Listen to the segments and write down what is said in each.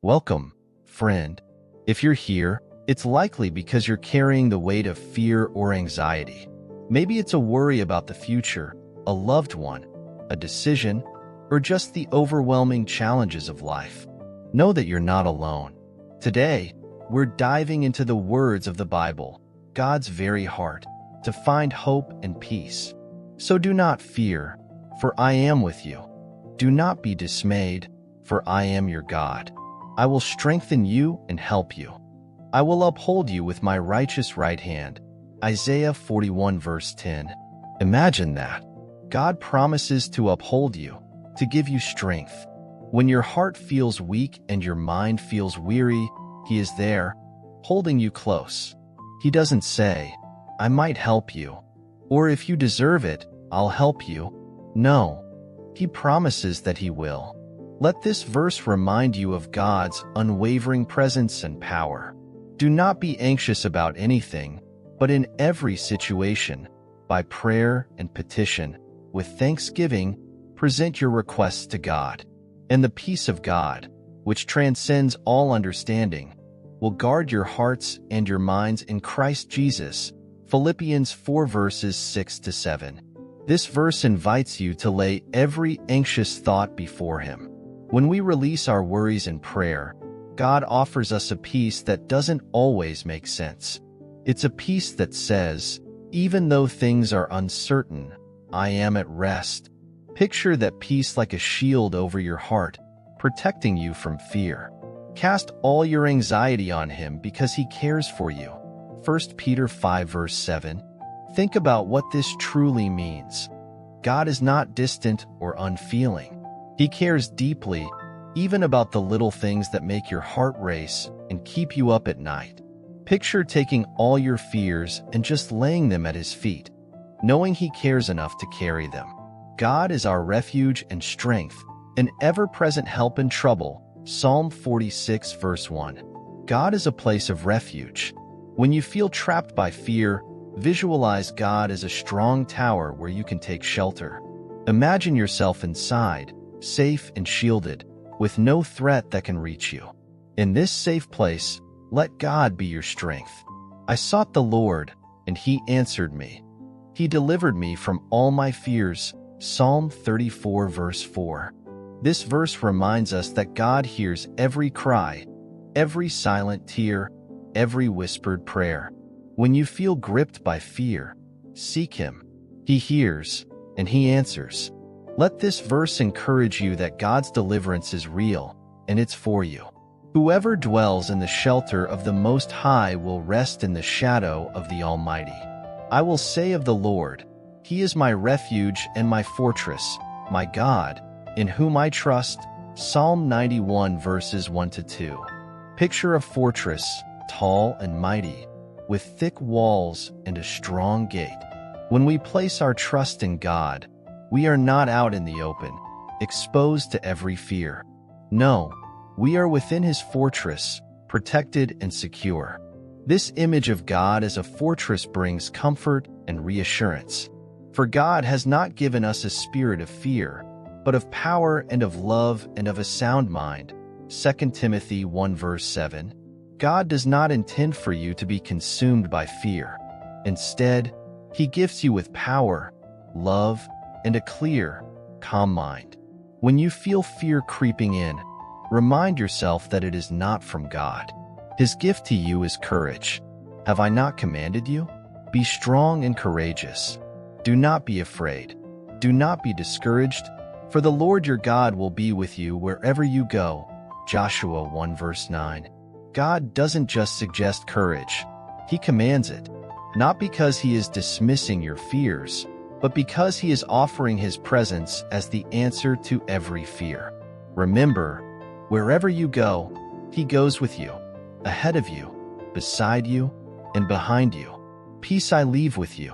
Welcome, friend. If you're here, it's likely because you're carrying the weight of fear or anxiety. Maybe it's a worry about the future, a loved one, a decision, or just the overwhelming challenges of life. Know that you're not alone. Today, we're diving into the words of the Bible, God's very heart, to find hope and peace. So do not fear, for I am with you. Do not be dismayed, for I am your God. I will strengthen you and help you. I will uphold you with my righteous right hand. Isaiah 41 verse 10. Imagine that. God promises to uphold you, to give you strength. When your heart feels weak and your mind feels weary, He is there, holding you close. He doesn't say, I might help you, or if you deserve it, I'll help you. No, He promises that He will. Let this verse remind you of God's unwavering presence and power. Do not be anxious about anything, but in every situation, by prayer and petition, with thanksgiving, present your requests to God. And the peace of God, which transcends all understanding, will guard your hearts and your minds in Christ Jesus. Philippians 4 verses 6 to 7. This verse invites you to lay every anxious thought before Him. When we release our worries in prayer, God offers us a peace that doesn't always make sense. It's a peace that says, even though things are uncertain, I am at rest. Picture that peace like a shield over your heart, protecting you from fear. Cast all your anxiety on Him because He cares for you. 1 Peter 5 verse 7. Think about what this truly means. God is not distant or unfeeling. He cares deeply, even about the little things that make your heart race and keep you up at night. Picture taking all your fears and just laying them at His feet, knowing He cares enough to carry them. God is our refuge and strength, an ever-present help in trouble. Psalm 46 verse 1. God is a place of refuge. When you feel trapped by fear, visualize God as a strong tower where you can take shelter. Imagine yourself inside, safe and shielded, with no threat that can reach you. In this safe place, let God be your strength. I sought the Lord, and He answered me. He delivered me from all my fears. Psalm 34 verse 4. This verse reminds us that God hears every cry, every silent tear, every whispered prayer. When you feel gripped by fear, seek Him. He hears, and He answers. Let this verse encourage you that God's deliverance is real, and it's for you. Whoever dwells in the shelter of the Most High will rest in the shadow of the Almighty. I will say of the Lord, He is my refuge and my fortress, my God, in whom I trust. Psalm 91 verses 1 to 2. Picture a fortress, tall and mighty, with thick walls and a strong gate. When we place our trust in God, we are not out in the open, exposed to every fear. No, we are within His fortress, protected and secure. This image of God as a fortress brings comfort and reassurance. For God has not given us a spirit of fear, but of power and of love and of a sound mind. 2 Timothy 1 verse 7. God does not intend for you to be consumed by fear. Instead, He gifts you with power, love, and a clear, calm mind. When you feel fear creeping in, remind yourself that it is not from God. His gift to you is courage. Have I not commanded you? Be strong and courageous. Do not be afraid. Do not be discouraged, for the Lord your God will be with you wherever you go. Joshua 1 verse 9. God doesn't just suggest courage. He commands it, not because He is dismissing your fears, but because He is offering His presence as the answer to every fear. Remember, wherever you go, He goes with you, ahead of you, beside you, and behind you. Peace I leave with you.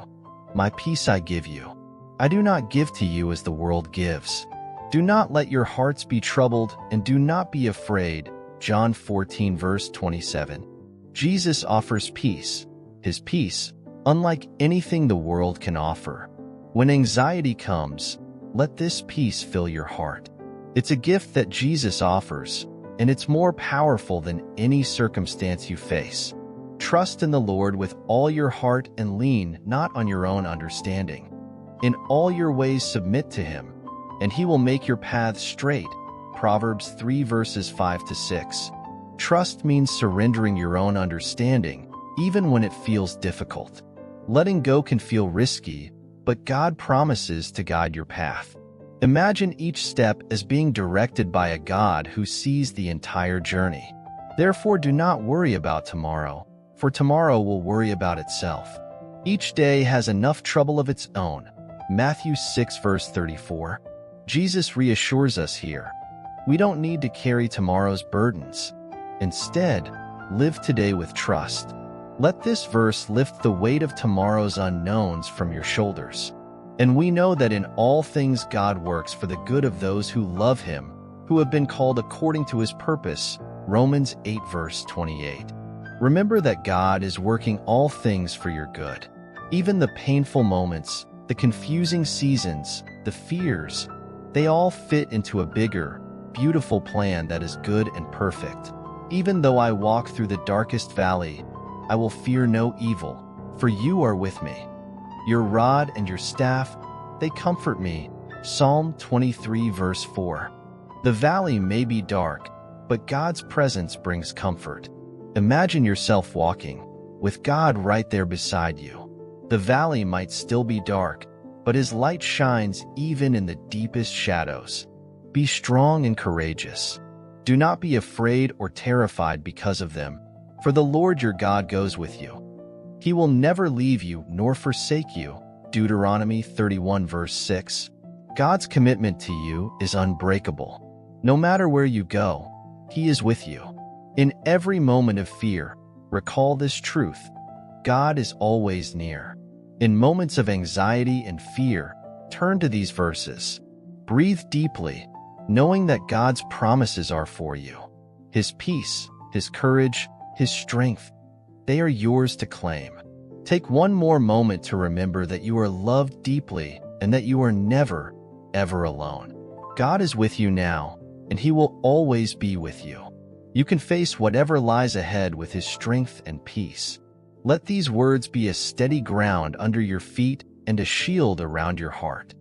My peace I give you. I do not give to you as the world gives. Do not let your hearts be troubled, and do not be afraid. John 14 verse 27. Jesus offers peace. His peace, unlike anything the world can offer. When anxiety comes, let this peace fill your heart. It's a gift that Jesus offers, and it's more powerful than any circumstance you face. Trust in the Lord with all your heart and lean not on your own understanding. In all your ways submit to him, and he will make your paths straight. Proverbs 3 verses 5 to 6. Trust means surrendering your own understanding, even when it feels difficult. Letting go can feel risky, but God promises to guide your path. Imagine each step as being directed by a God who sees the entire journey. Therefore, do not worry about tomorrow, for tomorrow will worry about itself. Each day has enough trouble of its own. Matthew 6 verse 34. Jesus reassures us here. We don't need to carry tomorrow's burdens. Instead, live today with trust. Let this verse lift the weight of tomorrow's unknowns from your shoulders. And we know that in all things God works for the good of those who love him, who have been called according to his purpose. Romans 8 verse 28. Remember that God is working all things for your good. Even the painful moments, the confusing seasons, the fears, they all fit into a bigger, beautiful plan that is good and perfect. Even though I walk through the darkest valley, I will fear no evil, for you are with me. Your rod and your staff, they comfort me. Psalm 23 verse 4. The valley may be dark, but God's presence brings comfort. Imagine yourself walking, with God right there beside you. The valley might still be dark, but his light shines even in the deepest shadows. Be strong and courageous. Do not be afraid or terrified because of them, for the Lord your God goes with you. He will never leave you nor forsake you. Deuteronomy 31 verse 6. God's commitment to you is unbreakable. No matter where you go, he is with you. In every moment of fear, recall this truth. God is always near. In moments of anxiety and fear, turn to these verses. Breathe deeply, knowing that God's promises are for you. His peace, his courage, his strength, they are yours to claim. Take one more moment to remember that you are loved deeply and that you are never, ever alone. God is with you now, and he will always be with you. You can face whatever lies ahead with his strength and peace. Let these words be a steady ground under your feet and a shield around your heart.